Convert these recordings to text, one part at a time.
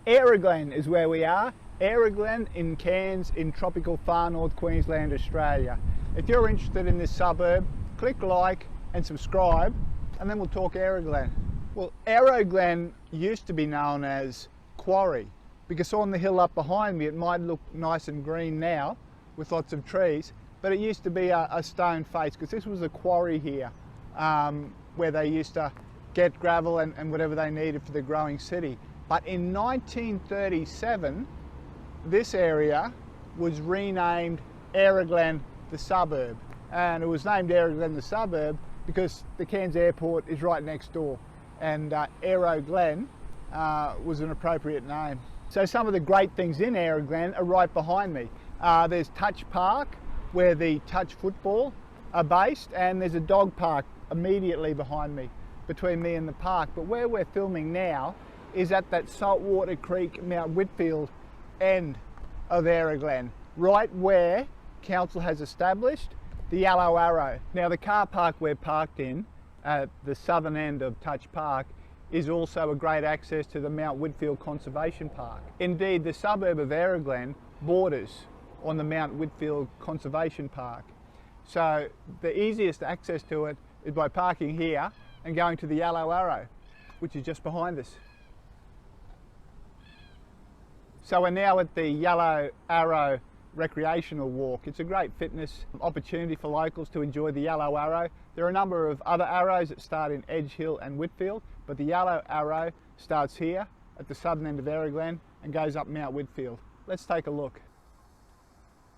Aeroglen is where we are. Aeroglen in Cairns in tropical Far North Queensland, Australia. If you're interested in this suburb, click like and subscribe, and then we'll talk Aeroglen. Well, Aeroglen used to be known as Quarry, because on the hill up behind me it might look nice and green now with lots of trees, but it used to be a stone face, because this was a quarry here where they used to get gravel and whatever they needed for the growing city. But in 1937, this area was renamed Aeroglen the suburb, and it was named Aeroglen the suburb because the Cairns Airport is right next door, and Aeroglen was an appropriate name. So some of the great things in Aeroglen are right behind me. There's Touch Park, where the touch football are based, and there's a dog park immediately behind me, between me and the park. But where we're filming now is at that Saltwater Creek, Mount Whitfield end of Aeroglen, right where Council has established the yellow arrow. Now the car park we're parked in at the southern end of Touch Park is also a great access to the Mount Whitfield Conservation Park. Indeed, the suburb of Aeroglen borders on the Mount Whitfield Conservation Park. So the easiest access to it is by parking here and going to the yellow arrow, which is just behind us. So we're now at the Yellow Arrow recreational walk. It's a great fitness opportunity for locals to enjoy the Yellow Arrow. There are a number of other arrows that start in Edge Hill and Whitfield, but the Yellow Arrow starts here at the southern end of Aeroglen and goes up Mount Whitfield. Let's take a look.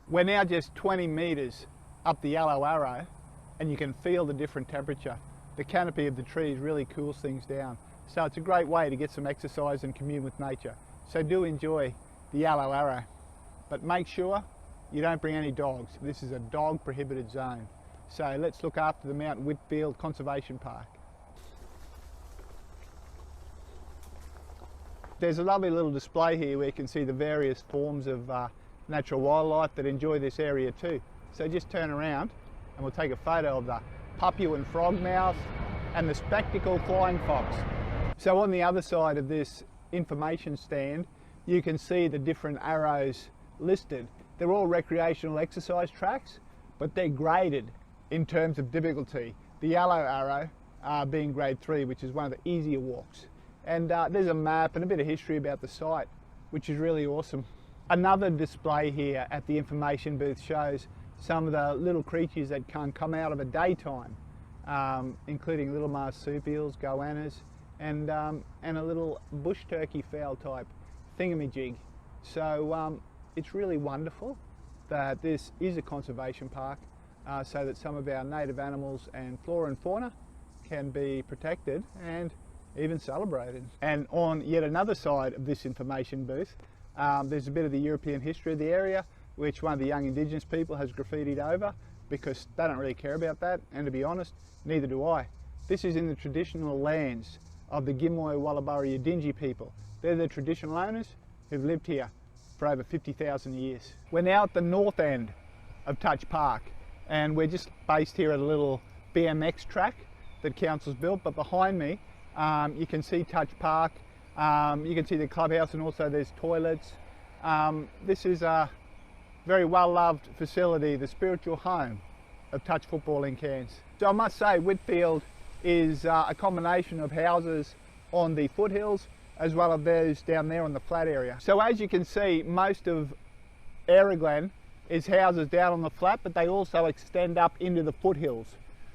We're now just 20 metres up the Yellow Arrow, and you can feel the different temperature. The canopy of the trees really cools things down. So it's a great way to get some exercise and commune with nature. So do enjoy the Yellow Arrow, but make sure you don't bring any dogs. This is a dog prohibited zone. So let's look after the Mount Whitfield Conservation Park. There's a lovely little display here where you can see the various forms of natural wildlife that enjoy this area too. So just turn around and we'll take a photo of the Papuan frogmouth and the spectacled flying fox. So on the other side of this information stand, you can see the different arrows listed. They're all recreational exercise tracks, but they're graded in terms of difficulty. The yellow arrow being grade 3, which is one of the easier walks. And there's a map and a bit of history about the site, which is really awesome. Another display here at the information booth shows some of the little creatures that can come out of a daytime, including little marsupials, goannas, and a little bush turkey fowl type thingamajig. So it's really wonderful that this is a conservation park, so that some of our native animals and flora and fauna can be protected and even celebrated. And on yet another side of this information booth, there's a bit of the European history of the area, which one of the young Indigenous people has graffitied over because they don't really care about that, and to be honest, neither do I. This is in the traditional lands of the Gimoy Wallaburri Yidinji people. They're the traditional owners who've lived here for over 50,000 years. We're now at the north end of Touch Park, and we're just based here at a little BMX track that Council's built, but behind me you can see Touch Park, you can see the clubhouse, and also there's toilets. This is a very well-loved facility, the spiritual home of touch football in Cairns. So I must say Whitfield is a combination of houses on the foothills as well as those down there on the flat area. So as you can see, most of Aeroglen is houses down on the flat, but they also extend up into the foothills.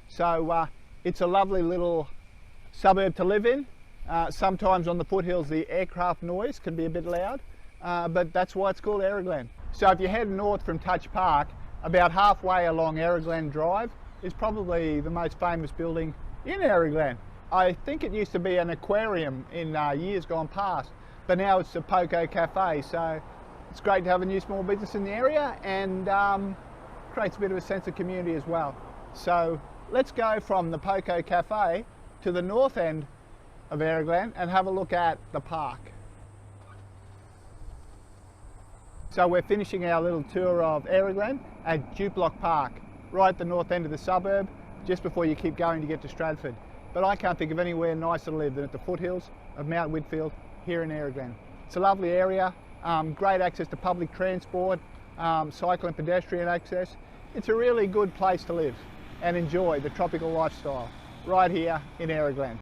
So it's a lovely little suburb to live in. Sometimes on the foothills the aircraft noise can be a bit loud, but that's why it's called Aeroglen. So if you head north from Touch Park, about halfway along Aeroglen Drive is probably the most famous building in Aeroglen. I think it used to be an aquarium in years gone past, but now it's a Poco Cafe, so it's great to have a new small business in the area, and creates a bit of a sense of community as well. So let's go from the Poco Cafe to the north end of Aeroglen and have a look at the park. So we're finishing our little tour of Aeroglen at Duplock Park, right at the north end of the suburb, just before you keep going to get to Stratford. But I can't think of anywhere nicer to live than at the foothills of Mount Whitfield here in Aeroglen. It's a lovely area, great access to public transport, cycle and pedestrian access. It's a really good place to live and enjoy the tropical lifestyle right here in Aeroglen.